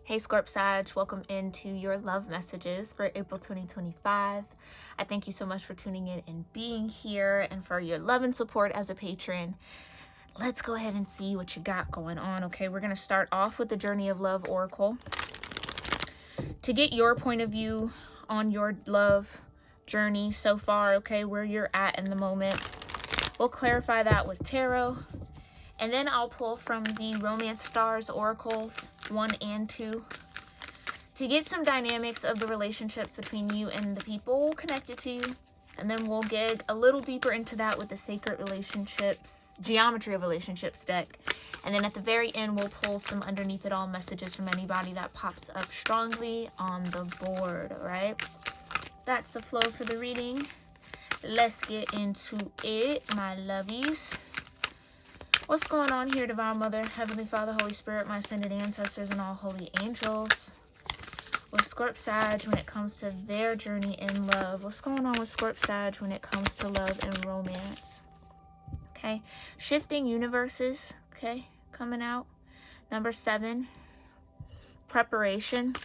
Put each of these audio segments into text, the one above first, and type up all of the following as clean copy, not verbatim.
Hey Scorp Sag, welcome into your love messages for April 2025. I thank you so much for tuning in and being here and for your love and support as a patron. Let's go ahead and see what you got going on. Okay, we're going to start off with the Journey of Love Oracle. To get your point of view on your love journey so far, okay, where you're at in the moment, we'll clarify that with tarot. And then I'll pull from the Romance Stars Oracles 1 and 2 to get some dynamics of the relationships between you and the people connected to you. And then we'll get a little deeper into that with the Sacred Relationships, Geometry of Relationships deck. And then at the very end, we'll pull some underneath it all messages from anybody that pops up strongly on the board, all right? That's the flow for the reading. Let's get into it, my lovies. What's going on here, Divine Mother, Heavenly Father, Holy Spirit, my ascended ancestors, and all holy angels? With Scorp Sag when it comes to their journey in love? What's going on with Scorp Sag when it comes to love and romance? Okay, shifting universes, okay, coming out. Number 7, preparation.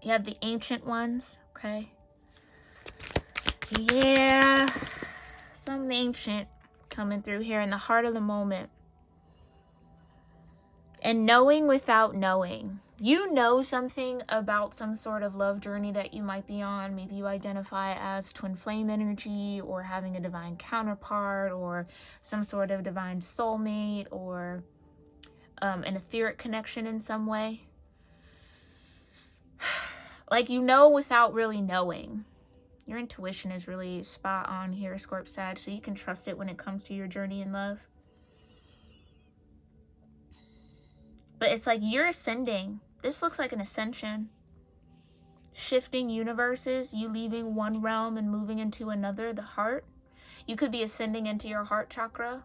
You have the ancient ones, okay? Yeah, some ancient coming through here in the heart of the moment. And knowing without knowing. You know something about some sort of love journey that you might be on. Maybe you identify as twin flame energy, or having a divine counterpart, or some sort of divine soulmate, or an etheric connection in some way. Like, you know without really knowing. Your intuition is really spot on here, Scorp Sag, so you can trust it when it comes to your journey in love. But it's like you're ascending. This looks like an ascension. Shifting universes, you leaving one realm and moving into another, the heart. You could be ascending into your heart chakra,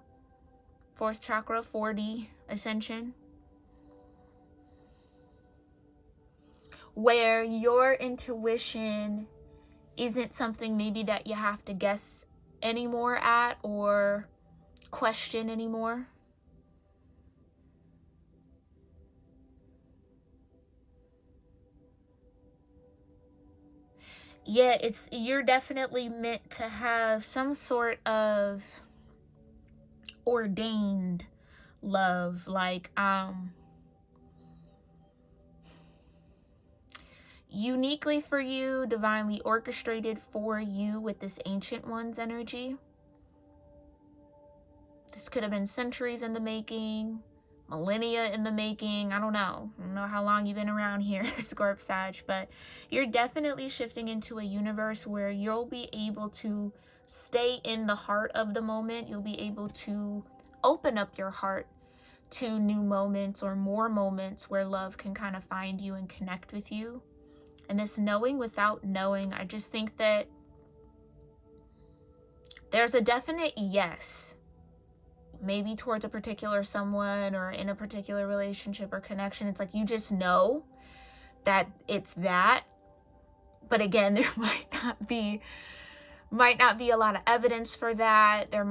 4th chakra, 4D ascension. Where your intuition isn't something maybe that you have to guess anymore at or question anymore. Yeah, you're definitely meant to have some sort of ordained love, like uniquely for you, divinely orchestrated for you with this ancient one's energy. This could have been centuries in the making, millennia in the making. I don't know how long you've been around here, Scorp Sag, but you're definitely shifting into a universe where you'll be able to stay in the heart of the moment. You'll be able to open up your heart to new moments or more moments where love can kind of find you and connect with you. And this knowing without knowing, I just think that there's a definite yes, maybe towards a particular someone or in a particular relationship or connection. It's like you just know that it's that. But again, there might not be a lot of evidence for that. It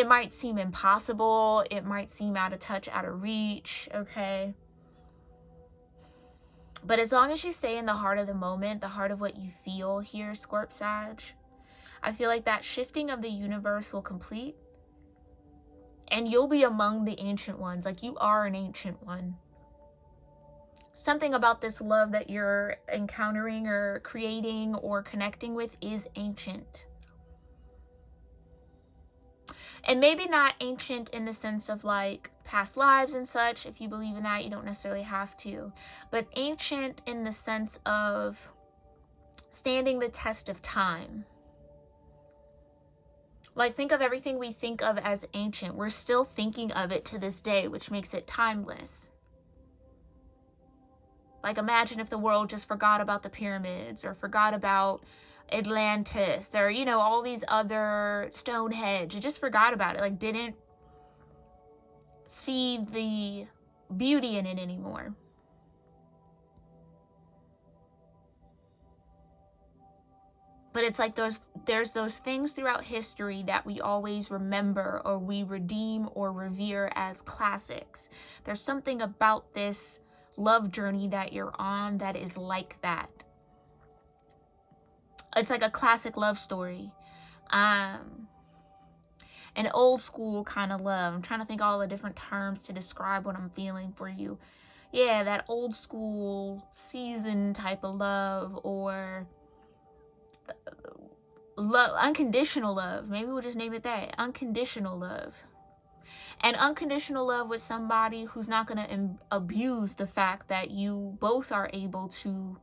might seem impossible. It might seem out of touch, out of reach, okay? But as long as you stay in the heart of the moment, the heart of what you feel here, Scorp Sag, I feel like that shifting of the universe will complete. And you'll be among the ancient ones. Like, you are an ancient one. Something about this love that you're encountering or creating or connecting with is ancient. And maybe not ancient in the sense of like past lives and such. If you believe in that, you don't necessarily have to. But ancient in the sense of standing the test of time. Like, think of everything we think of as ancient. We're still thinking of it to this day, which makes it timeless. Like, imagine if the world just forgot about the pyramids or forgot about Atlantis or, all these other Stonehenge. It just forgot about it. Like, didn't see the beauty in it anymore. But it's like there's those things throughout history that we always remember, or we redeem or revere as classics. There's something about this love journey that you're on that is like that. It's like a classic love story. An old school kind of love. I'm trying to think all the different terms to describe what I'm feeling for you. Yeah, that old school season type of love, or love, unconditional love. Maybe we'll just name it that. Unconditional love. And unconditional love with somebody who's not going to abuse the fact that you both are able to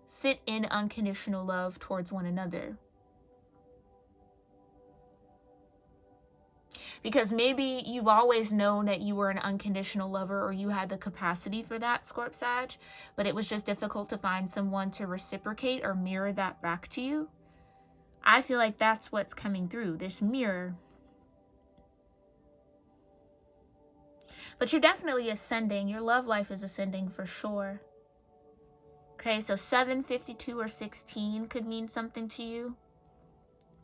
sit in unconditional love towards one another. Because maybe you've always known that you were an unconditional lover, or you had the capacity for that, Scorp Sag, but it was just difficult to find someone to reciprocate or mirror that back to you. I feel like that's what's coming through, this mirror. But you're definitely ascending. Your love life is ascending for sure. Okay, so 7, 52, or 16 could mean something to you.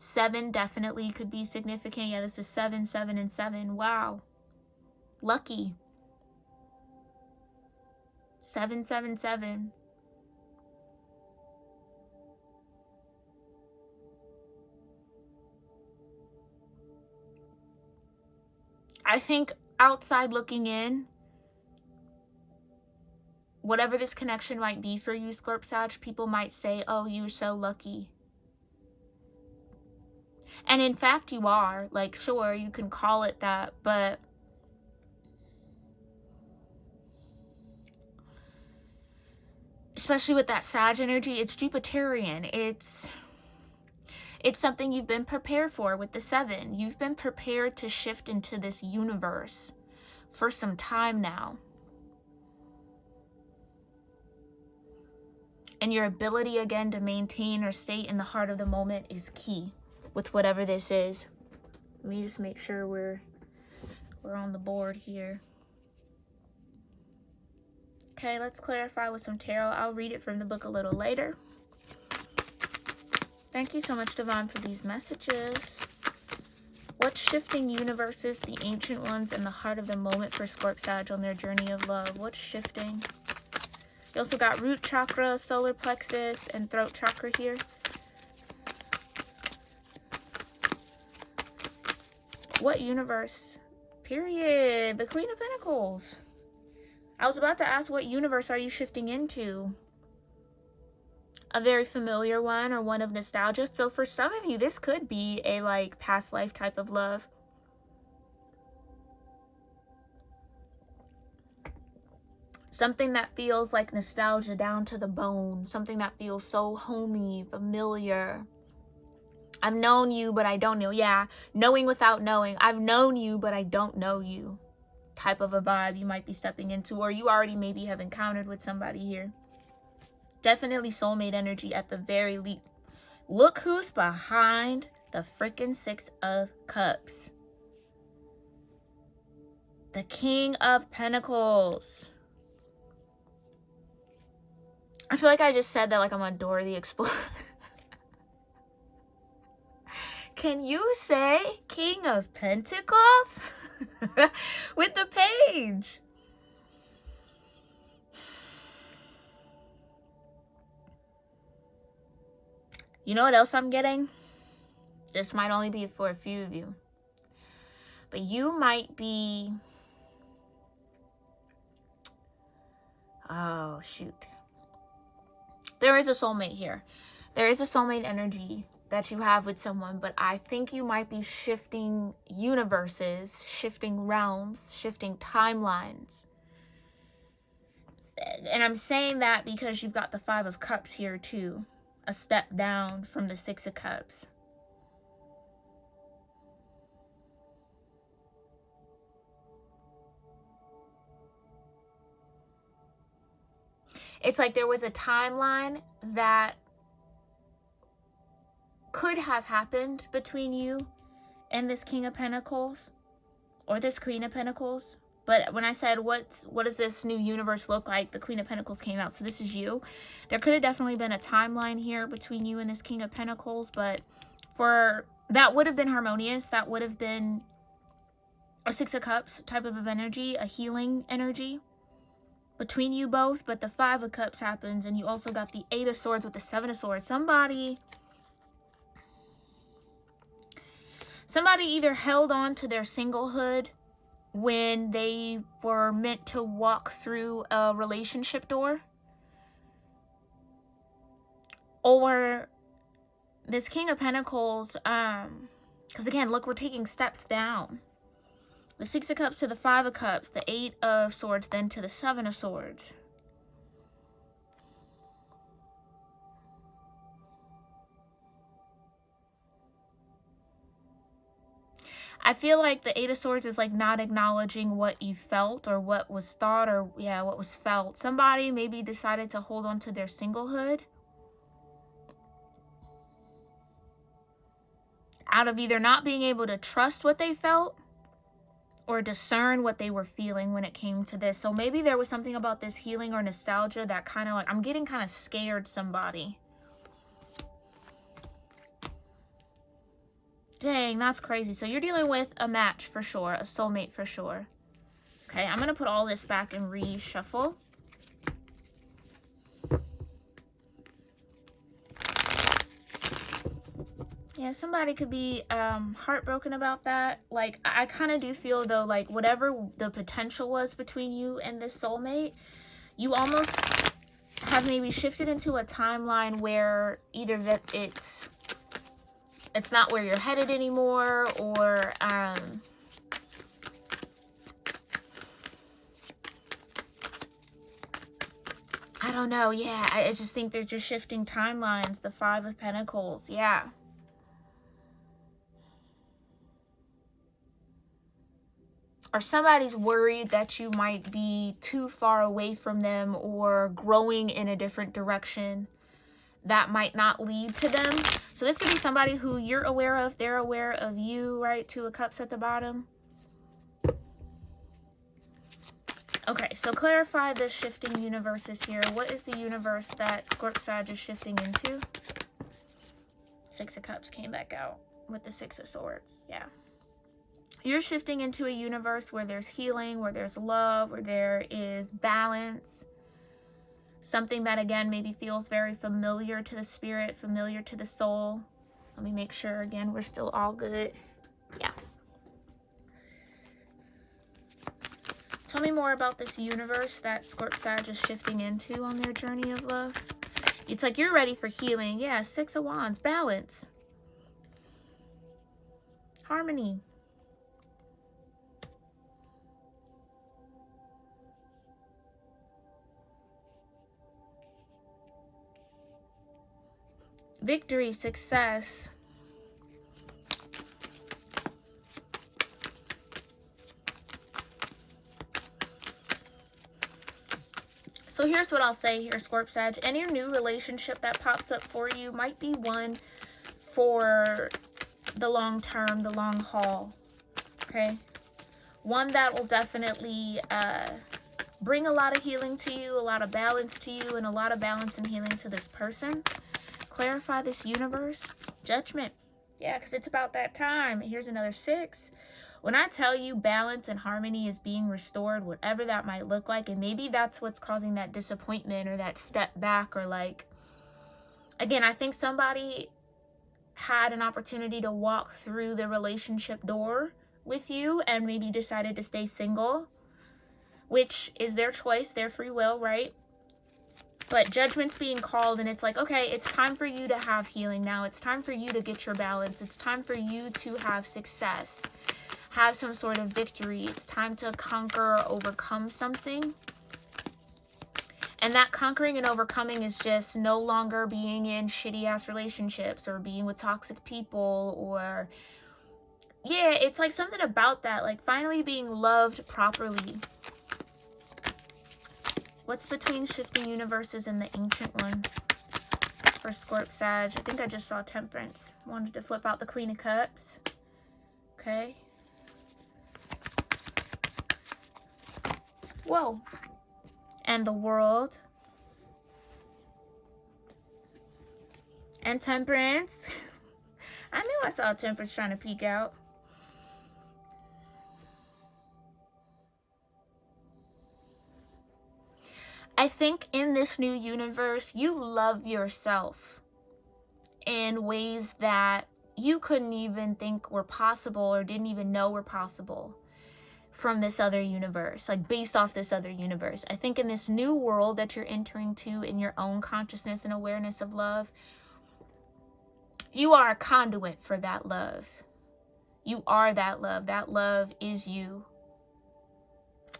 7 definitely could be significant. Yeah, this is 7, 7, and 7. Wow. Lucky. 7, 7, 7. I think outside looking in, whatever this connection might be for you, Scorp Sag, people might say, oh, you're so lucky. And in fact, you are. Like, sure, you can call it that, but especially with that Sag energy, it's Jupiterian. It's something you've been prepared for with the 7. You've been prepared to shift into this universe for some time now. And your ability, again, to maintain or stay in the heart of the moment is key with whatever this is. Let me just make sure we're on the board here. Okay, let's clarify with some tarot. I'll read it from the book a little later. Thank you so much, Divine, for these messages. What's shifting universes, the ancient ones, and the heart of the moment for Scorp Sag on their journey of love? What's shifting? You also got root chakra, solar plexus, and throat chakra here. What universe? Period. The Queen of Pentacles. I was about to ask, what universe are you shifting into? A very familiar one, or one of nostalgia. So for some of you, this could be a like past life type of love. Something that feels like nostalgia down to the bone. Something that feels so homey, familiar. I've known you, but I don't know. Yeah, knowing without knowing. I've known you, but I don't know you. Type of a vibe you might be stepping into, or you already maybe have encountered with somebody here. Definitely soulmate energy at the very least. Look who's behind the freaking 6 of Cups. The King of Pentacles. I feel like I just said that like I'm on Dora the Explorer. Can you say King of Pentacles? With the page. You know what else I'm getting? This might only be for a few of you. But you might be... Oh, shoot. There is a soulmate here. There is a soulmate energy that you have with someone, but I think you might be shifting universes, shifting realms, shifting timelines. And I'm saying that because you've got the 5 of Cups here too. A step down from the 6 of Cups. It's like there was a timeline that could have happened between you and this King of Pentacles or this Queen of Pentacles, But when I said, what does this new universe look like? The Queen of Pentacles came out. So this is you. There could have definitely been a timeline here between you and this King of Pentacles. But that would have been harmonious. That would have been a Six of Cups type of energy, a healing energy between you both. But the Five of Cups happens, and you also got the Eight of Swords with the Seven of Swords. Somebody either held on to their singlehood when they were meant to walk through a relationship door, or this King of Pentacles, because again, look, we're taking steps down. The Six of Cups to the Five of Cups, the Eight of Swords, then to the Seven of Swords. I feel like the Eight of Swords is like not acknowledging what you felt or what was thought, or what was felt. Somebody maybe decided to hold on to their singlehood out of either not being able to trust what they felt or discern what they were feeling when it came to this. So maybe there was something about this healing or nostalgia that kind of like, I'm getting kind of scared somebody. Dang, that's crazy. So you're dealing with a match for sure, a soulmate for sure. Okay, I'm going to put all this back and reshuffle. Yeah, somebody could be heartbroken about that. Like, I kind of do feel, though, like, whatever the potential was between you and this soulmate, you almost have maybe shifted into a timeline where either that it's not where you're headed anymore, or I don't know. Yeah, I just think they're just shifting timelines. The Five of Pentacles. Yeah. Or somebody's worried that you might be too far away from them or growing in a different direction that might not lead to them. So this could be somebody who you're aware of, they're aware of you, right? Two of Cups at the bottom. Okay, so clarify the shifting universes here. What is the universe that Scorp Sag is shifting into? Six of Cups came back out with the Six of Swords. Yeah. You're shifting into a universe where there's healing, where there's love, where there is balance. Something that, again, maybe feels very familiar to the spirit, familiar to the soul. Let me make sure, again, we're still all good. Yeah. Tell me more about this universe that Scorp Sag is shifting into on their journey of love. It's like you're ready for healing. Yeah, Six of Wands, balance. Harmony. Victory, success. So here's what I'll say here, Scorp Sag. Any new relationship that pops up for you might be one for the long term, the long haul, okay? One that will definitely bring a lot of healing to you, a lot of balance to you, and a lot of balance and healing to this person. Clarify this universe. Judgment. Yeah, because it's about that time. Here's another Six. When I tell you balance and harmony is being restored, whatever that might look like, and maybe that's what's causing that disappointment or that step back, or like, again, I think somebody had an opportunity to walk through the relationship door with you and maybe decided to stay single, which is their choice, their free will, right? But judgment's being called, and it's like, okay, it's time for you to have healing now. It's time for you to get your balance. It's time for you to have success, have some sort of victory. It's time to conquer or overcome something. And that conquering and overcoming is just no longer being in shitty-ass relationships or being with toxic people, or, yeah, it's like something about that, like finally being loved properly. What's between shifting universes and the ancient ones for Scorp Sag? I think I just saw Temperance. Wanted to flip out the Queen of Cups. Okay. Whoa. And the World. And Temperance. I knew I saw Temperance trying to peek out. I think in this new universe, you love yourself in ways that you couldn't even think were possible or didn't even know were possible from this other universe, like based off this other universe. I think in this new world that you're entering to in your own consciousness and awareness of love, you are a conduit for that love. You are that love. That love is you.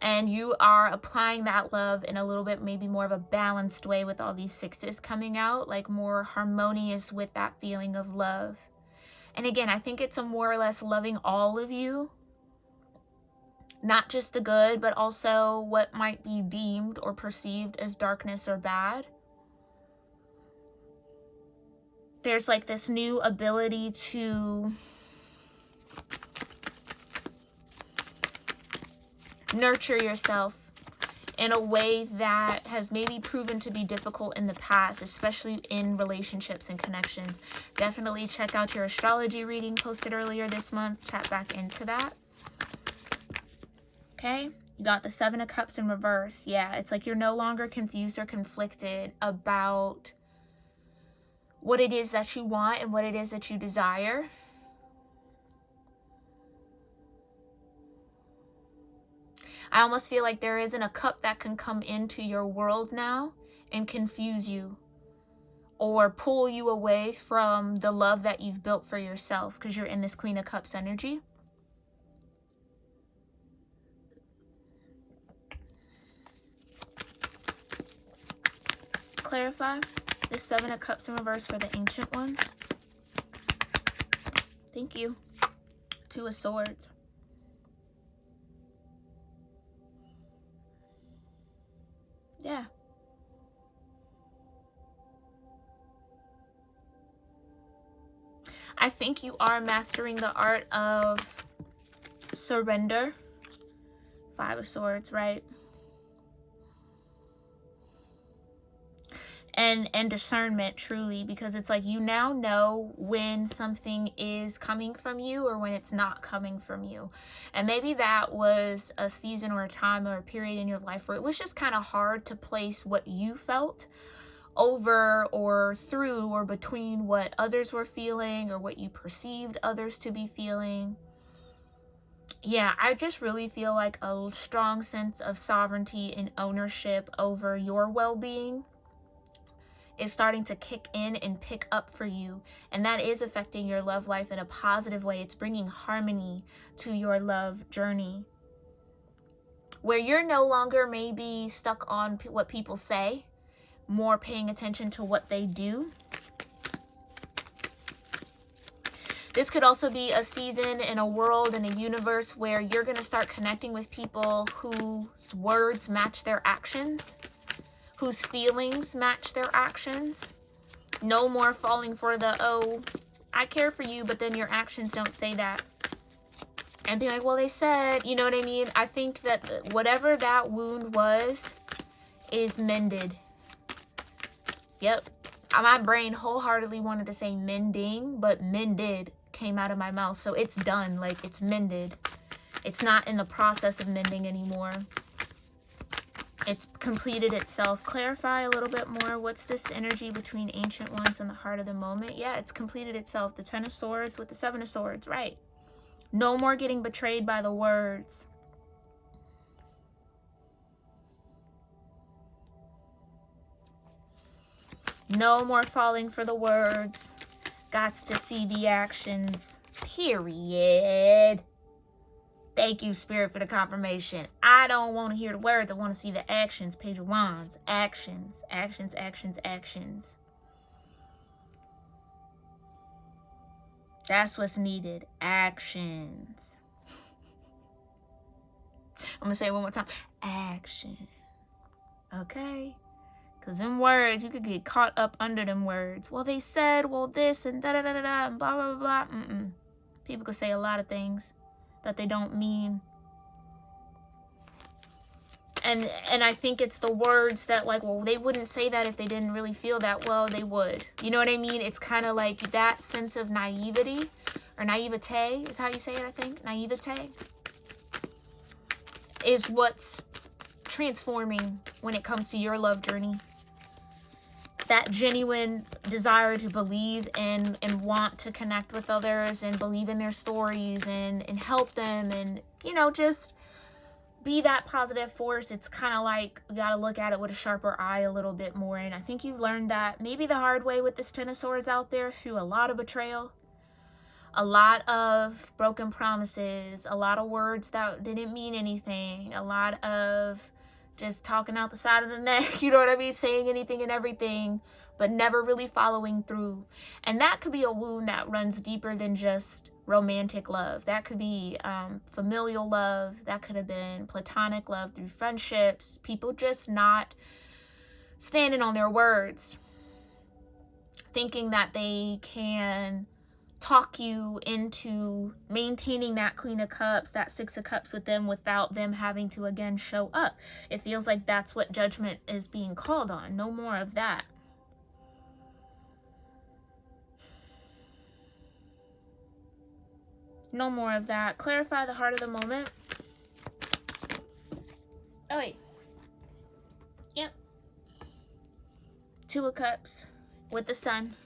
And you are applying that love in a little bit, maybe more of a balanced way with all these sixes coming out, like more harmonious with that feeling of love. And again, I think it's a more or less loving all of you, not just the good, but also what might be deemed or perceived as darkness or bad. There's like this new ability to nurture yourself in a way that has maybe proven to be difficult in the past, especially in relationships and connections. Definitely check out your astrology reading posted earlier this month. Tap back into that. Okay, you got the Seven of Cups in reverse. Yeah, it's like you're no longer confused or conflicted about what it is that you want and what it is that you desire. I almost feel like there isn't a cup that can come into your world now and confuse you or pull you away from the love that you've built for yourself, because you're in this Queen of Cups energy. Clarify the Seven of Cups in reverse for the Ancient Ones. Thank you. Two of Swords. Yeah. I think you are mastering the art of surrender. Five of Swords, right? And discernment, truly, because it's like you now know when something is coming from you or when it's not coming from you. And maybe that was a season or a time or a period in your life where it was just kind of hard to place what you felt over or through or between what others were feeling or what you perceived others to be feeling. Yeah, I just really feel like a strong sense of sovereignty and ownership over your well-being is starting to kick in and pick up for you, and that is affecting your love life in a positive way. It's bringing harmony to your love journey, where you're no longer maybe stuck on what people say, more paying attention to what they do. This could also be a season in a world, in a universe, where you're going to start connecting with people whose words match their actions, whose feelings match their actions. No more falling for the, oh, I care for you, but then your actions don't say that. And being like, well, they said, you know what I mean? I think that whatever that wound was is mended. Yep. My brain wholeheartedly wanted to say mending, but mended came out of my mouth. So it's done. Like, it's mended. It's not in the process of mending anymore. It's completed itself. Clarify a little bit more. What's this energy between Ancient Ones and the heart of the moment? Yeah, it's completed itself. The Ten of Swords with the Seven of Swords, right? No more getting betrayed by the words. No more falling for the words. Gots to see the actions. Period. Thank you, Spirit, for the confirmation. I don't want to hear the words. I want to see the actions. Page of Wands. Actions. Actions, actions, actions. That's what's needed. Actions. I'm going to say it one more time. Actions. Okay? Because them words, you could get caught up under them words. Well, they said, well, this and da-da-da-da-da and blah, blah, blah, blah. People could say a lot of things that they don't mean. And I think it's the words that, like, well, they wouldn't say that if they didn't really feel that. Well, they would. You know what I mean? It's kind of like that sense of naivety, or naivete is how you say it, I think. Naivete is what's transforming when it comes to your love journey. That genuine desire to believe and want to connect with others and believe in their stories and help them and, you know, just be that positive force. It's kind of like you got to look at it with a sharper eye a little bit more. And I think you've learned that maybe the hard way with this Ten of Swords out there, through a lot of betrayal, a lot of broken promises, a lot of words that didn't mean anything, a lot of just talking out the side of the neck, you know what I mean? Saying anything and everything, but never really following through. And that could be a wound that runs deeper than just romantic love. That could be familial love. That could have been platonic love through friendships. People just not standing on their words, thinking that they can talk you into maintaining that Queen of Cups, that Six of Cups with them without them having to again show up. It feels like that's what judgment is being called on. No more of that. No more of that. Clarify the heart of the moment. Oh, wait. Yep. Two of Cups with the Sun.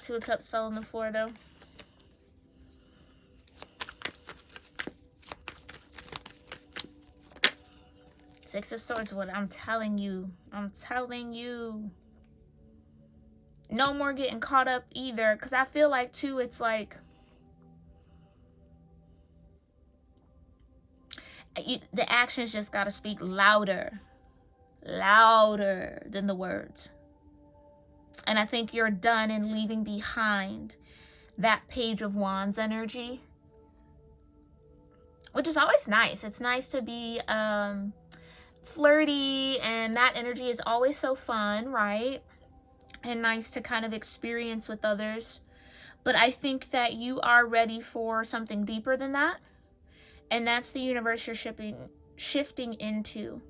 Two of Cups fell on the floor, though. Six of Swords, what I'm telling you. I'm telling you. No more getting caught up either. Because I feel like, too, it's like the actions just got to speak louder. Louder than the words. And I think you're done in leaving behind that Page of Wands energy, which is always nice. It's nice to be flirty, and that energy is always so fun, right? And nice to kind of experience with others. But I think that you are ready for something deeper than that. And that's the universe you're shifting into.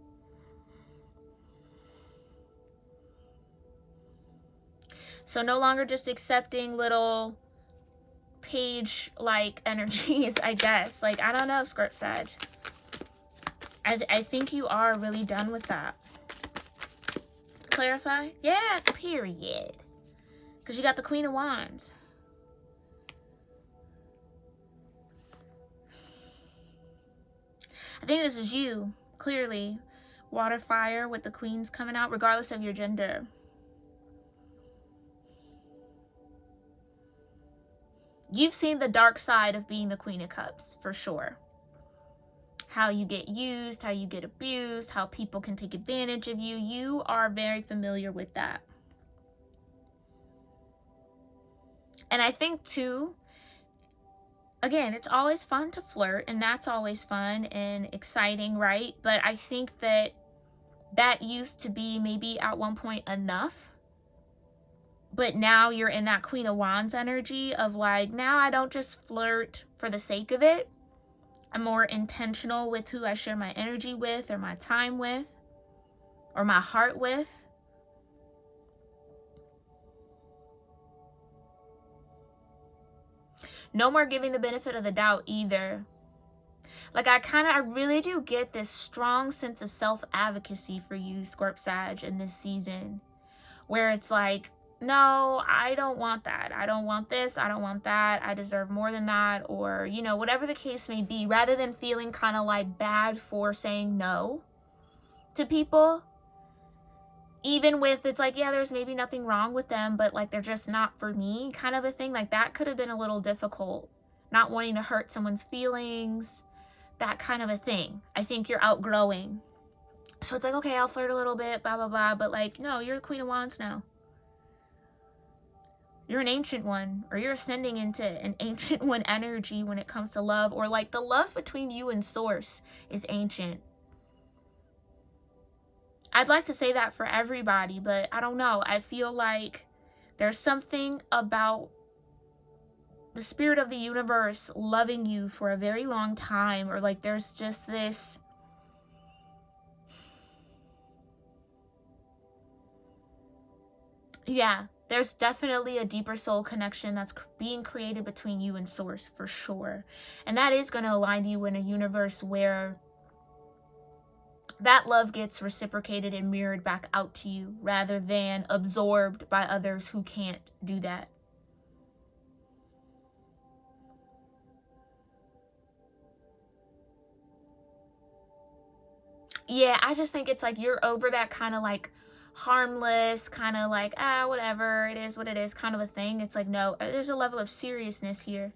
So no longer just accepting little page-like energies, I guess. Like, I don't know, Scorp Sag. I think you are really done with that. Clarify? Yeah, period. Because you got the Queen of Wands. I think this is you, clearly. Water, fire with the queens coming out, regardless of your gender. You've seen the dark side of being the Queen of Cups, for sure. How you get used, how you get abused, how people can take advantage of you. You are very familiar with that. And I think, too, again, it's always fun to flirt, and that's always fun and exciting, right? But I think that that used to be maybe at one point enough. But now you're in that Queen of Wands energy of like, now I don't just flirt for the sake of it. I'm more intentional with who I share my energy with, or my time with, or my heart with. No more giving the benefit of the doubt either. Like, I really do get this strong sense of self-advocacy for you, Scorp Sag, in this season. Where it's like, no, I don't want that. I don't want this. I don't want that. I deserve more than that. Or, you know, whatever the case may be, rather than feeling kind of like bad for saying no to people. Even with, it's like, yeah, there's maybe nothing wrong with them, but like, they're just not for me kind of a thing. Like, that could have been a little difficult. Not wanting to hurt someone's feelings, that kind of a thing. I think you're outgrowing. So it's like, okay, I'll flirt a little bit, blah, blah, blah. But like, no, you're the Queen of Wands now. You're an ancient one, or you're ascending into an ancient one energy when it comes to love, or like the love between you and Source is ancient. I'd like to say that for everybody, but I don't know. I feel like there's something about the spirit of the universe loving you for a very long time, or like there's just this Yeah, there's definitely a deeper soul connection that's being created between you and source, for sure. And that is going to align you in a universe where that love gets reciprocated and mirrored back out to you rather than absorbed by others who can't do that. Yeah, I just think it's like you're over that kind of like harmless, kind of like, whatever, it is what it is kind of a thing. It's like, no, there's a level of seriousness here.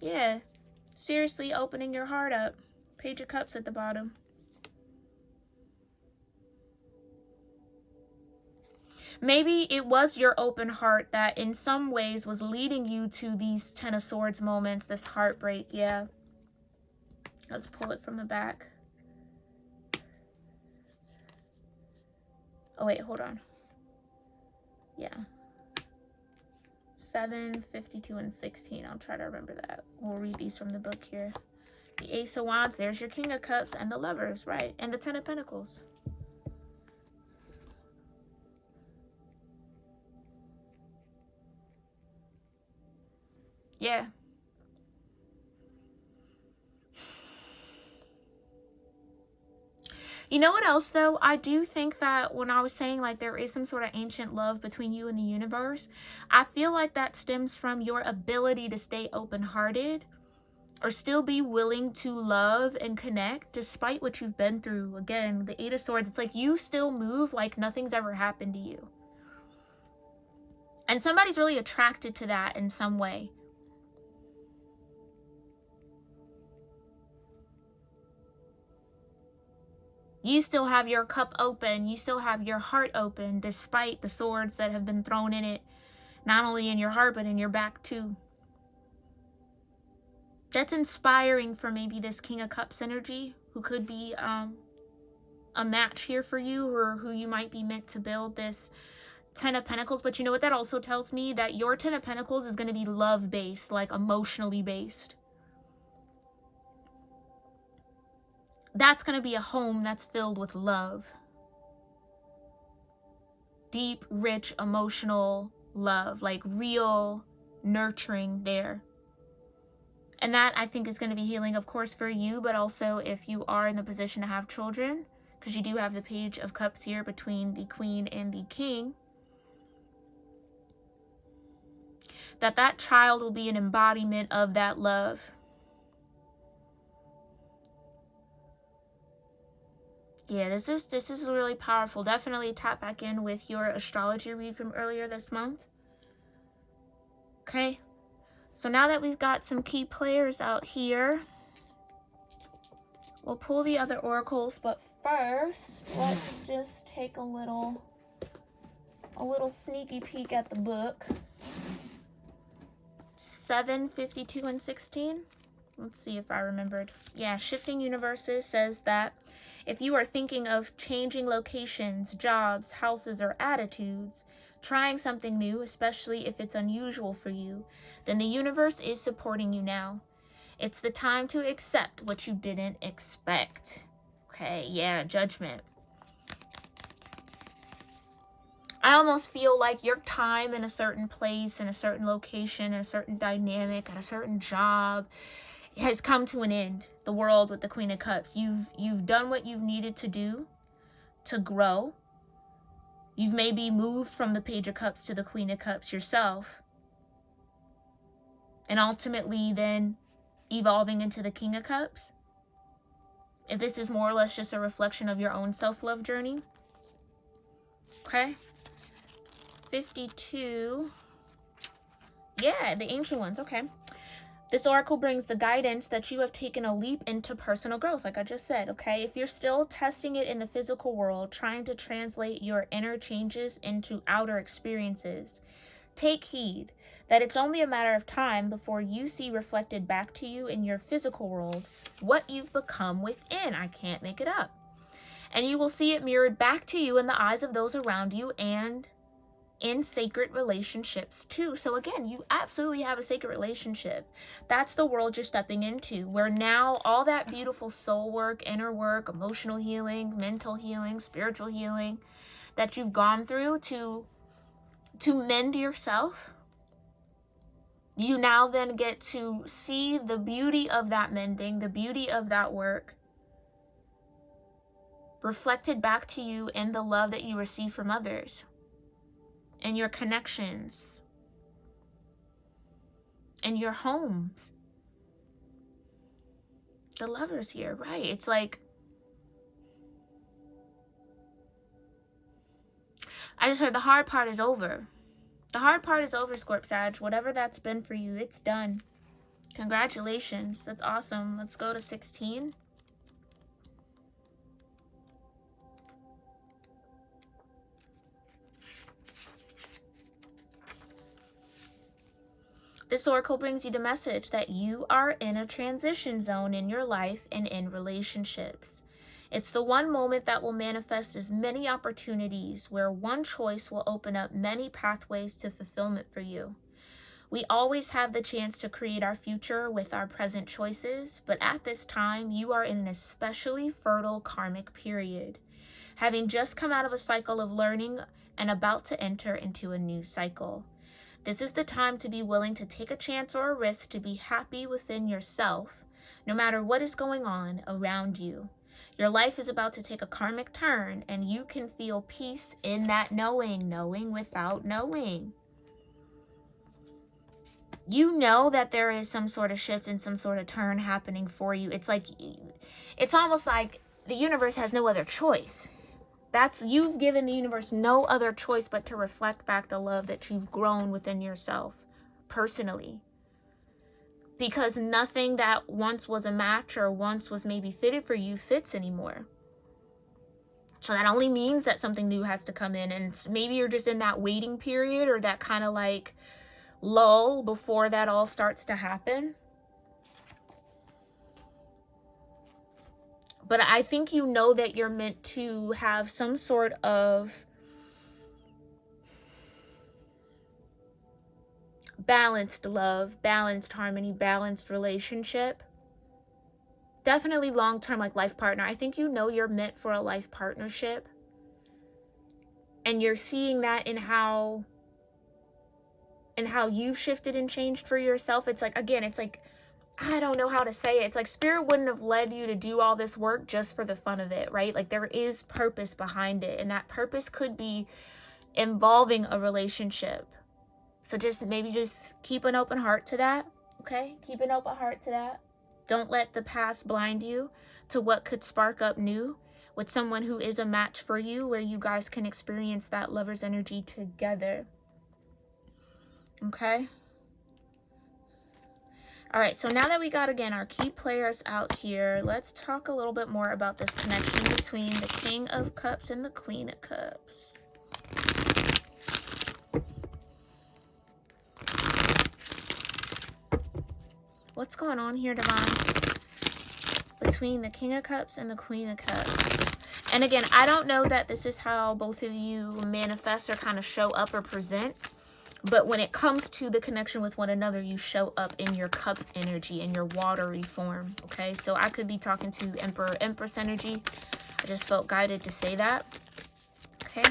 Yeah, seriously opening your heart up. Page of Cups at the bottom. Maybe it was your open heart that in some ways was leading you to these Ten of Swords moments, this heartbreak. Yeah. Let's pull it from the back. Oh, wait, hold on. Yeah. 7, 52, and 16. I'll try to remember that. We'll read these from the book here. The Ace of Wands, there's your King of Cups, and the Lovers, right? And the Ten of Pentacles. Yeah. You know what else, though? I do think that when I was saying, like, there is some sort of ancient love between you and the universe, I feel like that stems from your ability to stay open-hearted or still be willing to love and connect despite what you've been through. Again, the Eight of Swords, it's like you still move like nothing's ever happened to you. And somebody's really attracted to that in some way. You still have your cup open. You still have your heart open despite the swords that have been thrown in it, not only in your heart, but in your back too. That's inspiring for maybe this King of Cups energy, who could be a match here for you, or who you might be meant to build this Ten of Pentacles. But you know what that also tells me? That your Ten of Pentacles is going to be love-based, like emotionally based. That's going to be a home that's filled with love. Deep, rich, emotional love, like real nurturing there. And that, I think, is going to be healing, of course, for you, but also if you are in the position to have children, because you do have the Page of Cups here between the Queen and the King. That child will be an embodiment of that love. Yeah, this is really powerful. Definitely tap back in with your astrology read from earlier this month. Okay, so now that we've got some key players out here, we'll pull the other oracles, but first, let's just take a little sneaky peek at the book. 7, 52, and 16. Let's see if I remembered. Yeah, Shifting Universes says that if you are thinking of changing locations, jobs, houses, or attitudes, trying something new, especially if it's unusual for you, then the universe is supporting you now. It's the time to accept what you didn't expect. Okay, yeah, Judgment. I almost feel like your time in a certain place, in a certain location, in a certain dynamic, at a certain job has come to an end. The World with the Queen of Cups. You've done what you've needed to do to grow. You've maybe moved from the Page of Cups to the Queen of Cups yourself. And ultimately then evolving into the King of Cups. If this is more or less just a reflection of your own self-love journey. Okay. 52. Yeah, the Ancient Ones. Okay. This oracle brings the guidance that you have taken a leap into personal growth, like I just said, okay? If you're still testing it in the physical world, trying to translate your inner changes into outer experiences, take heed that it's only a matter of time before you see reflected back to you in your physical world what you've become within. I can't make it up. And you will see it mirrored back to you in the eyes of those around you and in sacred relationships too. So again, you absolutely have a sacred relationship. That's the world you're stepping into, where now all that beautiful soul work, inner work, emotional healing, mental healing, spiritual healing that you've gone through to to mend yourself, you now then get to see the beauty of that mending, the beauty of that work, reflected back to you in the love that you receive from others and your connections and your homes. The Lovers here, right? It's like, I just heard the hard part is over. The hard part is over, Scorp Sag. Whatever that's been for you, it's done. Congratulations. That's awesome. Let's go to 16. This oracle brings you the message that you are in a transition zone in your life and in relationships. It's the one moment that will manifest as many opportunities, where one choice will open up many pathways to fulfillment for you. We always have the chance to create our future with our present choices, but at this time, you are in an especially fertile karmic period, having just come out of a cycle of learning and about to enter into a new cycle. This is the time to be willing to take a chance or a risk to be happy within yourself, no matter what is going on around you. Your life is about to take a karmic turn, and you can feel peace in that knowing without knowing. You know that there is some sort of shift and some sort of turn happening for you. It's like, it's almost like the universe has no other choice. You've given the universe no other choice but to reflect back the love that you've grown within yourself personally. Because nothing that once was a match or once was maybe fitted for you fits anymore. So that only means that something new has to come in, and maybe you're just in that waiting period or that kind of like lull before that all starts to happen. But I think you know that you're meant to have some sort of balanced love, balanced harmony, balanced relationship. Definitely long-term, like life partner. I think you know you're meant for a life partnership. And you're seeing that in how you've shifted and changed for yourself. It's like, again, it's like, I don't know how to say it. It's like spirit wouldn't have led you to do all this work just for the fun of it, right? Like there is purpose behind it, and that purpose could be involving a relationship. So maybe just keep an open heart to that, okay? Keep an open heart to that. Don't let the past blind you to what could spark up new with someone who is a match for you, where you guys can experience that lover's energy together, okay? All right, so now that we got, again, our key players out here, let's talk a little bit more about this connection between the King of Cups and the Queen of Cups. What's going on here, Divine? Between the King of Cups and the Queen of Cups. And again, I don't know that this is how both of you manifest or kind of show up or present. But when it comes to the connection with one another, you show up in your cup energy, in your watery form, okay? So I could be talking to Emperor, Empress energy. I just felt guided to say that, okay?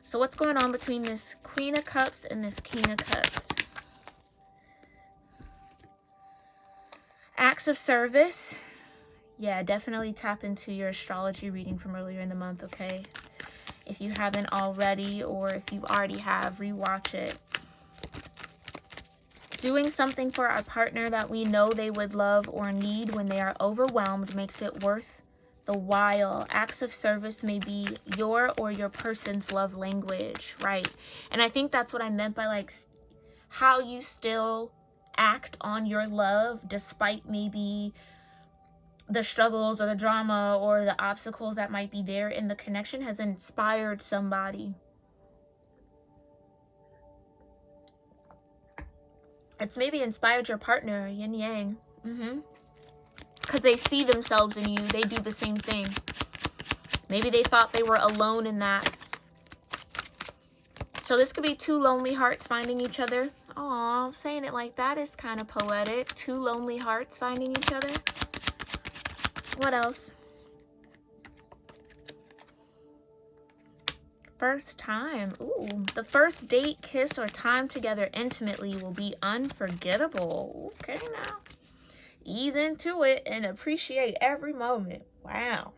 So what's going on between this Queen of Cups and this King of Cups? Acts of service. Yeah, definitely tap into your astrology reading from earlier in the month, okay? If you haven't already, or if you already have, rewatch it. Doing something for our partner that we know they would love or need when they are overwhelmed makes it worth the while. Acts of service may be your or your person's love language, right? And I think that's what I meant by like how you still act on your love despite maybe the struggles or the drama or the obstacles that might be there in the connection has inspired somebody. It's maybe inspired your partner, yin yang. Because they see themselves in you. They do the same thing. Maybe they thought they were alone in that. So this could be two lonely hearts finding each other. Aw, saying it like that is kind of poetic. Two lonely hearts finding each other. What else? first time. Ooh, the first date, kiss, or time together intimately will be unforgettable. Okay, now. Ease into it and appreciate every moment. Wow.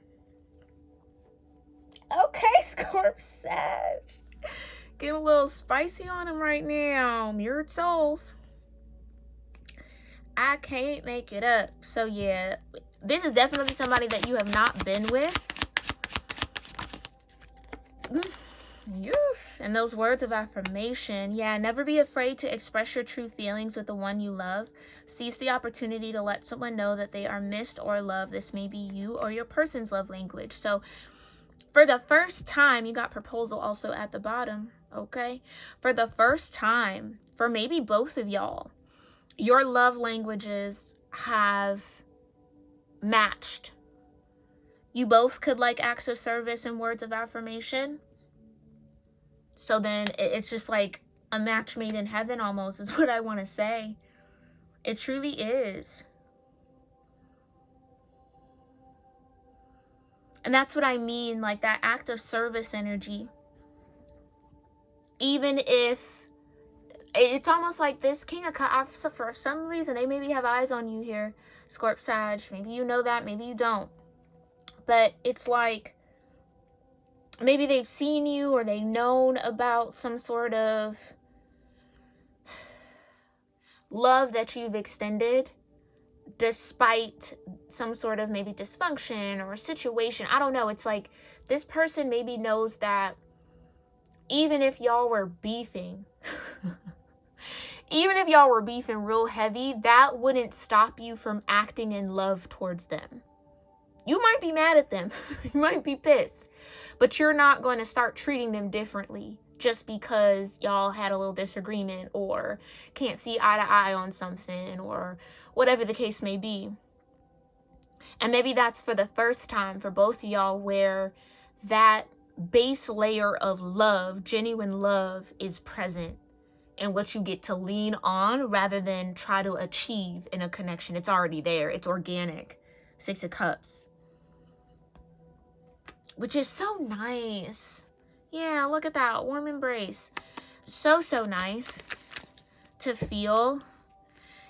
Okay, Scorp Sag. Getting a little spicy on him right now. Mirrored souls. I can't make it up. So yeah, this is definitely somebody that you have not been with. And those words of affirmation. Yeah, never be afraid to express your true feelings with the one you love. Seize the opportunity to let someone know that they are missed or loved. This may be you or your person's love language. So for the first time, you got proposal also at the bottom, okay? For the first time, for maybe both of y'all, your love languages have matched. You both could like acts of service and words of affirmation. So then it's just like a match made in heaven almost is what I want to say. It truly is. And that's what I mean, like that act of service energy. Even if it's almost like this King of Cups, for some reason, they maybe have eyes on you here, Scorp Sag. Maybe you know that, maybe you don't. But it's like maybe they've seen you or they've known about some sort of love that you've extended despite some sort of maybe dysfunction or situation. I don't know. It's like this person maybe knows that even if y'all were beefing, even if y'all were beefing real heavy, that wouldn't stop you from acting in love towards them. You might be mad at them. You might be pissed. But you're not going to start treating them differently just because y'all had a little disagreement or can't see eye to eye on something or whatever the case may be. And maybe that's for the first time for both of y'all where that base layer of love, genuine love, is present and what you get to lean on rather than try to achieve in a connection. It's already there. It's organic. 6 of Cups. Which is so nice. Yeah, look at that. Warm embrace. So, so nice to feel.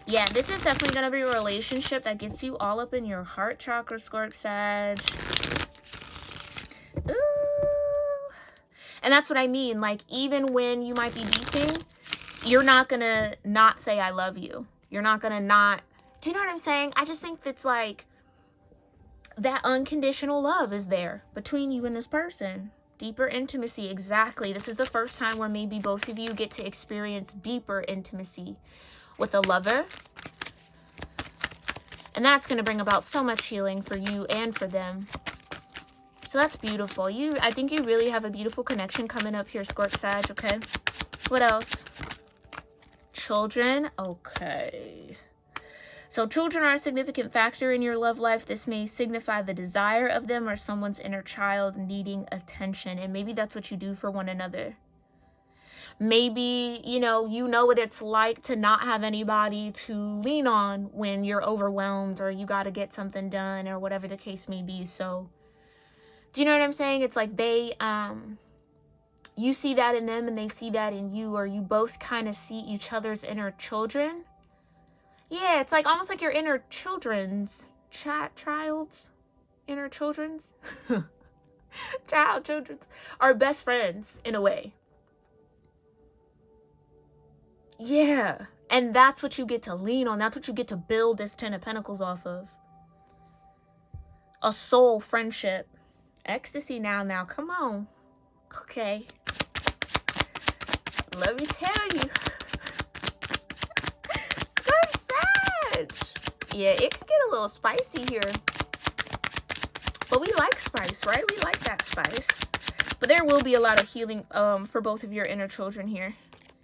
Yeah, this is definitely going to be a relationship that gets you all up in your heart chakra, Scorp Sag. Ooh. And that's what I mean. Like, even when you might be beefing, you're not going to not say I love you. You're not going to not... Do you know what I'm saying? I just think it's like that unconditional love is there between you and this person. Deeper intimacy, exactly. This is the first time where maybe both of you get to experience deeper intimacy with a lover. And that's going to bring about so much healing for you and for them. So that's beautiful. I think you really have a beautiful connection coming up here, Scorp Sag, okay? What else? Children, okay. So children are a significant factor in your love life. This may signify the desire of them or someone's inner child needing attention. And maybe that's what you do for one another. Maybe, you know what it's like to not have anybody to lean on when you're overwhelmed or you got to get something done or whatever the case may be. So, do you know what I'm saying? It's like you see that in them and they see that in you, or you both kind of see each other's inner children. Yeah, it's like almost like your inner children's children's children's are best friends in a way. Yeah, and that's what you get to lean on. That's what you get to build this 10 of Pentacles off of. A soul friendship. Ecstasy now, come on. Okay. Let me tell you. Yeah, it could get a little spicy here. But we like spice, right? We like that spice. But there will be a lot of healing for both of your inner children here.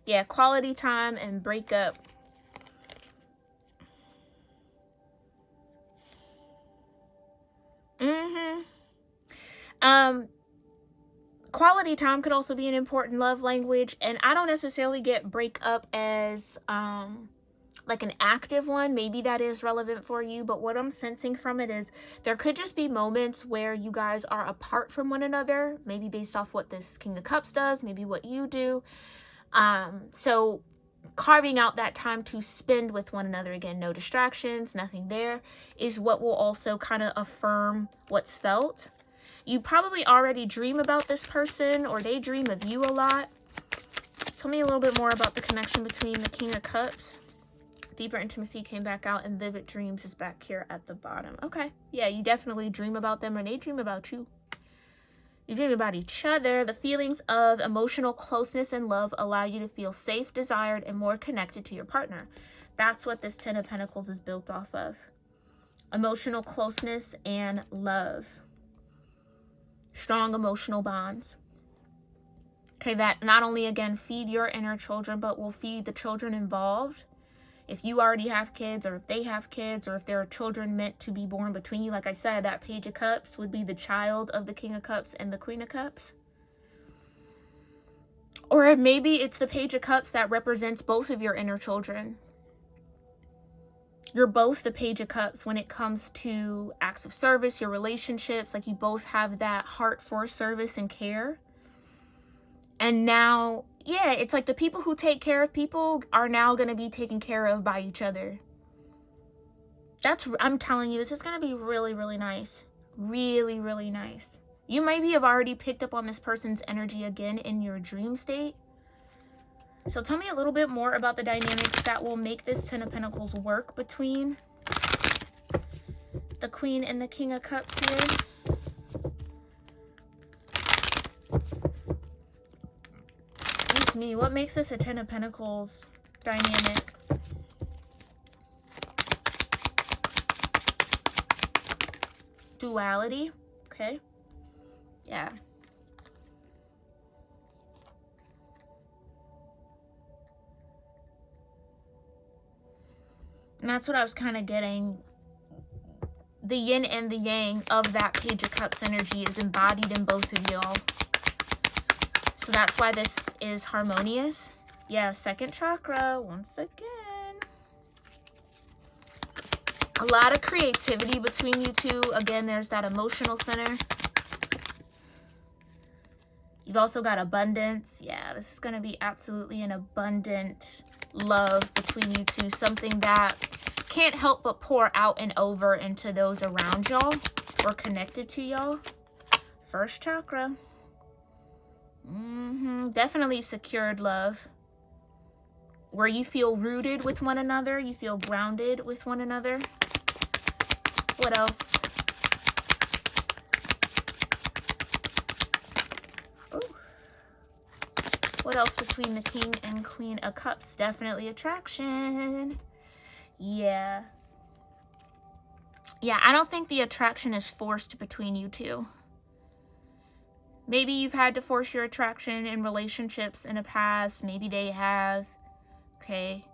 Yeah, quality time and breakup. Quality time could also be an important love language. And I don't necessarily get breakup as like an active one, maybe that is relevant for you. But what I'm sensing from it is there could just be moments where you guys are apart from one another, maybe based off what this King of Cups does, maybe what you do. So carving out that time to spend with one another, again, no distractions, nothing there, is what will also kind of affirm what's felt. You probably already dream about this person, or they dream of you a lot. Tell me a little bit more about the connection between the King of Cups. Deeper intimacy came back out, and vivid dreams is back here at the bottom. Okay, yeah, you definitely dream about them, or they dream about you. You dream about each other. The feelings of emotional closeness and love allow you to feel safe, desired, and more connected to your partner. That's what this Ten of Pentacles is built off of. Emotional closeness and love. Strong emotional bonds. Okay, that not only, again, feed your inner children, but will feed the children involved. If you already have kids, or if they have kids, or if there are children meant to be born between you. Like I said, that Page of Cups would be the child of the King of Cups and the Queen of Cups. Or maybe it's the Page of Cups that represents both of your inner children. You're both the Page of Cups when it comes to acts of service, your relationships. Like, you both have that heart for service and care. And now, yeah, it's like the people who take care of people are now going to be taken care of by each other. I'm telling you, this is going to be really, really nice. Really, really nice. You maybe have already picked up on this person's energy again in your dream state. So tell me a little bit more about the dynamics that will make this Ten of Pentacles work between the Queen and the King of Cups here. Me, what makes this a Ten of Pentacles dynamic? Duality. Okay. Yeah. And that's what I was kind of getting. The yin and the yang of that Page of Cups energy is embodied in both of y'all. So that's why this is harmonious. Yeah, second chakra, once again. A lot of creativity between you two. Again, there's that emotional center. You've also got abundance. Yeah, this is going to be absolutely an abundant love between you two. Something that can't help but pour out and over into those around y'all or connected to y'all. First chakra. Definitely secured love, where you feel rooted with one another, you feel grounded with one another. What else? Ooh. What else between the King and Queen of Cups? Definitely attraction. Yeah, I don't think the attraction is forced between you two. Maybe you've had to force your attraction in relationships in the past. Maybe they have. Okay.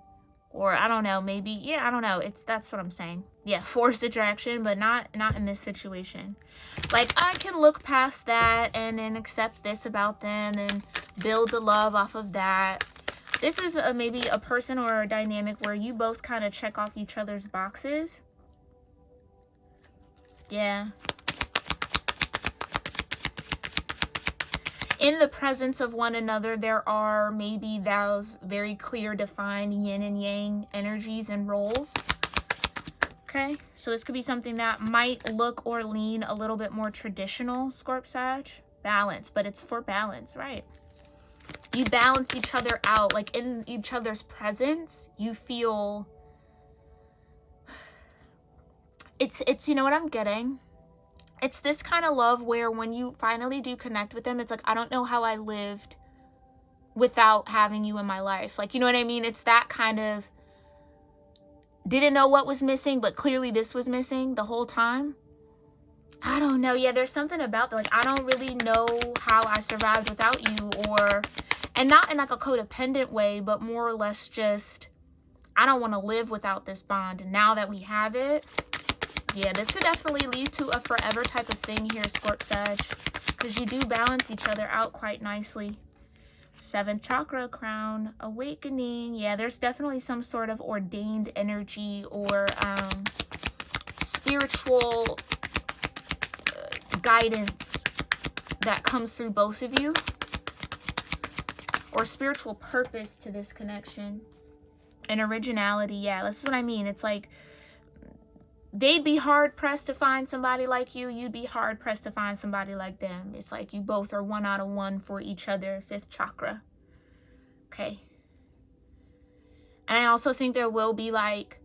Or I don't know. Maybe, yeah, I don't know. That's what I'm saying. Yeah, forced attraction, but not in this situation. Like, I can look past that and then accept this about them and build the love off of that. This is maybe a person or a dynamic where you both kind of check off each other's boxes. Yeah. In the presence of one another, there are maybe those very clear, defined yin and yang energies and roles. Okay, so this could be something that might look or lean a little bit more traditional, Scorp Sag. Balance, but it's for balance, right? You balance each other out. Like, in each other's presence, you feel... It's you know what I'm getting? It's this kind of love where when you finally do connect with them, it's like, I don't know how I lived without having you in my life. Like, you know what I mean? It's that kind of, didn't know what was missing, but clearly this was missing the whole time. I don't know. Yeah, there's something about that. Like, I don't really know how I survived without you, and not in like a codependent way, but more or less just, I don't want to live without this bond. And now that we have it, yeah, this could definitely lead to a forever type of thing here, Scorp Sag, because you do balance each other out quite nicely. 7th chakra, crown, awakening. Yeah, there's definitely some sort of ordained energy or spiritual guidance that comes through both of you, or spiritual purpose to this connection and originality. Yeah, that's what I mean. It's like they'd be hard pressed to find somebody like you. You'd be hard pressed to find somebody like them. It's like you both are 1 out of 1 for each other. 5th chakra. Okay. And I also think there will be like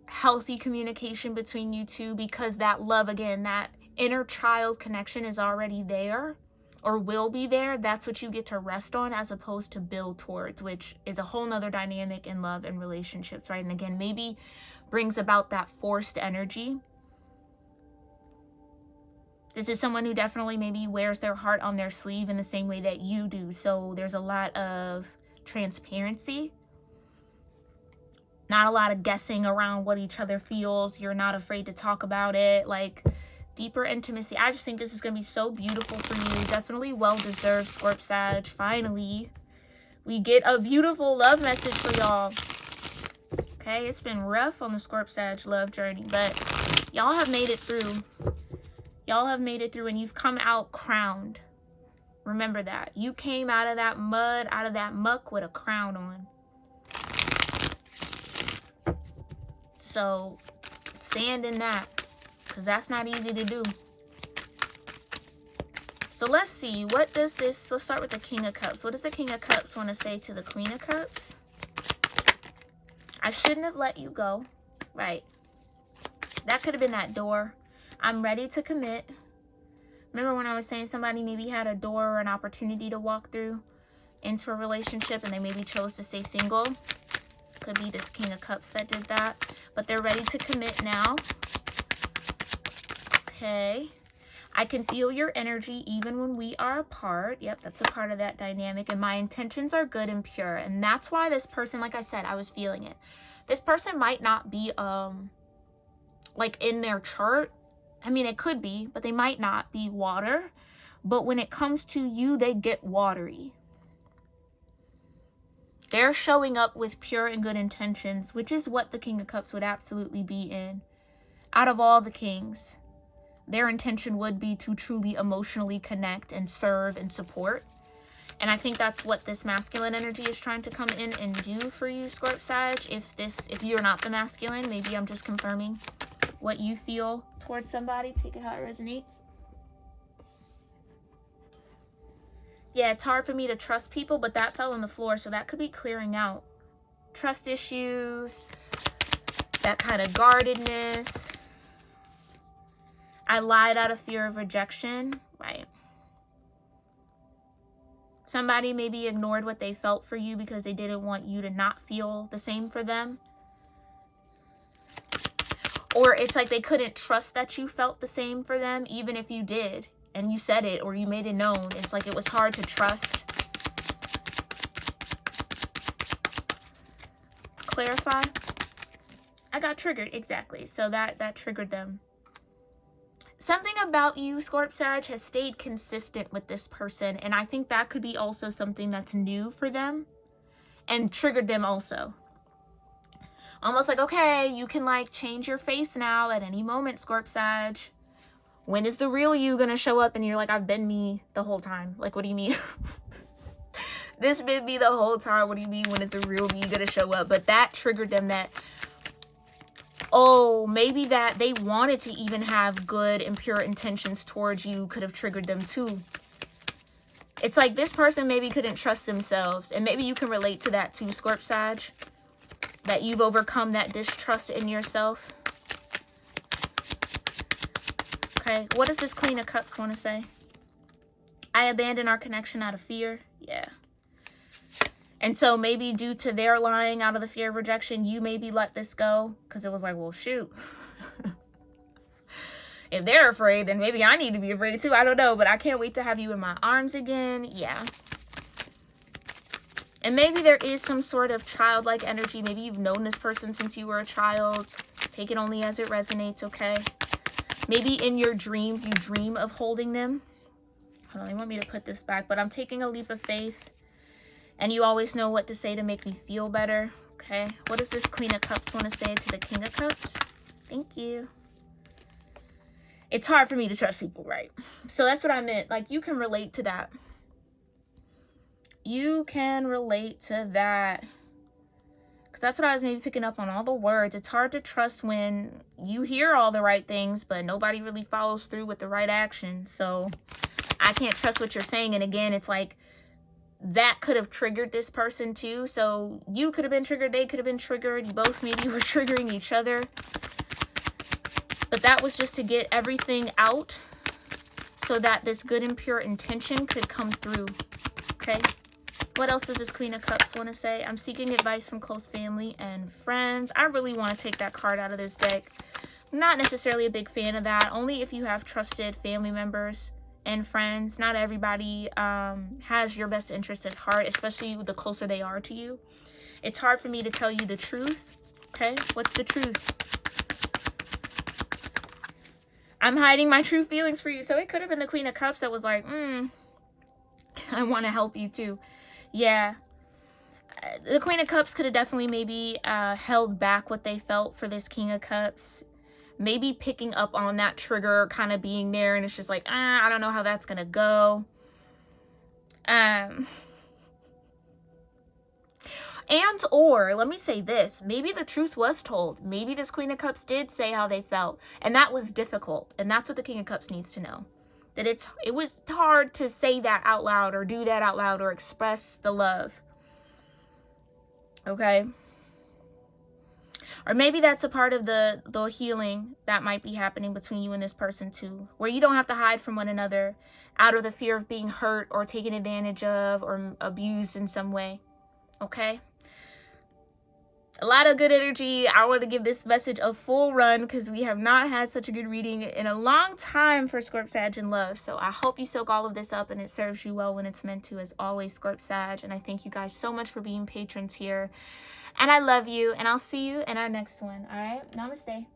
healthy communication between you two, because that love, again, that inner child connection is already there or will be there. That's what you get to rest on as opposed to build towards, which is a whole nother dynamic in love and relationships, right? And again, maybe brings about that forced energy. This is someone who definitely maybe wears their heart on their sleeve in the same way that you do. So there's a lot of transparency, not a lot of guessing around what each other feels. You're not afraid to talk about it. Like deeper intimacy. I just think this is going to be so beautiful for you. Definitely well-deserved, Scorp Sag. Finally, we get a beautiful love message for y'all. Okay, it's been rough on the Scorp Sag love journey, but y'all have made it through. Y'all have made it through, and you've come out crowned. Remember that. You came out of that mud, out of that muck with a crown on. So stand in that, because that's not easy to do. So let's see, what does this, let's start with the King of Cups. What does the King of Cups want to say to the Queen of Cups? I shouldn't have let you go. Right. That could have been that door. I'm ready to commit. Remember when I was saying somebody maybe had a door or an opportunity to walk through into a relationship and they maybe chose to stay single? Could be this King of Cups that did that. But they're ready to commit now. Okay. I can feel your energy even when we are apart. Yep, that's a part of that dynamic. And my intentions are good and pure. And that's why this person, like I said, I was feeling it. This person might not be like in their chart. I mean, it could be, but they might not be water. But when it comes to you, they get watery. They're showing up with pure and good intentions, which is what the King of Cups would absolutely be in. Out of all the kings, their intention would be to truly emotionally connect and serve and support. And I think that's what this masculine energy is trying to come in and do for you, Scorp Sag. If you're not the masculine, maybe I'm just confirming what you feel towards somebody. Take it how it resonates. Yeah, it's hard for me to trust people, but that fell on the floor, so that could be clearing out trust issues, that kind of guardedness. I lied out of fear of rejection, right? Somebody maybe ignored what they felt for you because they didn't want you to not feel the same for them. Or it's like they couldn't trust that you felt the same for them, even if you did. And you said it or you made it known. It's like it was hard to trust. Clarify. I got triggered, exactly. So that triggered them. Something about you, Scorp Sag, has stayed consistent with this person. And I think that could be also something that's new for them and triggered them also. Almost like, okay, you can like change your face now at any moment, Scorp Sag. When is the real you gonna show up? And you're like, I've been me the whole time. Like, what do you mean? This been me the whole time. What do you mean? When is the real me gonna show up? But that triggered them that, oh, maybe that they wanted to even have good and pure intentions towards you could have triggered them too. It's like this person maybe couldn't trust themselves. And maybe you can relate to that too, Scorp Sag. That you've overcome that distrust in yourself. Okay, what does this Queen of Cups want to say? I abandoned our connection out of fear. Yeah. And so maybe due to their lying out of the fear of rejection, you maybe let this go. Because it was like, well, shoot. If they're afraid, then maybe I need to be afraid too. I don't know. But I can't wait to have you in my arms again. Yeah. And maybe there is some sort of childlike energy. Maybe you've known this person since you were a child. Take it only as it resonates, okay? Maybe in your dreams, you dream of holding them. Hold on, they want me to put this back, but I'm taking a leap of faith. And you always know what to say to make me feel better. Okay. What does this Queen of Cups want to say to the King of Cups? Thank you. It's hard for me to trust people, right? So that's what I meant. Like, you can relate to that. You can relate to that. Because that's what I was maybe picking up on, all the words. It's hard to trust when you hear all the right things, but nobody really follows through with the right action. So I can't trust what you're saying. And again, it's like, that could have triggered this person too. So you could have been triggered, they could have been triggered, you both maybe were triggering each other. But that was just to get everything out so that this good and pure intention could come through. Okay. What else does this Queen of Cups want to say? I'm seeking advice from close family and friends. I really want to take that card out of this deck. I'm not necessarily a big fan of that. Only if you have trusted family members and friends. Not everybody has your best interest at heart, especially the closer they are to you. It's hard for me to tell you the truth. Okay, what's the truth? I'm hiding my true feelings for you. So it could have been the Queen of Cups that was like, I want to help you too. Yeah. The Queen of Cups could have definitely maybe held back what they felt for this King of Cups. Maybe picking up on that trigger kind of being there, and it's just like, I don't know how that's gonna go. And or let me say this, maybe the truth was told. Maybe this Queen of Cups did say how they felt, and that was difficult. And that's what the King of Cups needs to know, that it was hard to say that out loud, or do that out loud, or express the love. Okay. Or maybe that's a part of the healing that might be happening between you and this person too, where you don't have to hide from one another out of the fear of being hurt or taken advantage of or abused in some way. Okay? A lot of good energy. I want to give this message a full run because we have not had such a good reading in a long time for Scorp Sag in love. So I hope you soak all of this up and it serves you well when it's meant to, as always, Scorp Sag. And I thank you guys so much for being patrons here. And I love you, and I'll see you in our next one. All right? Namaste.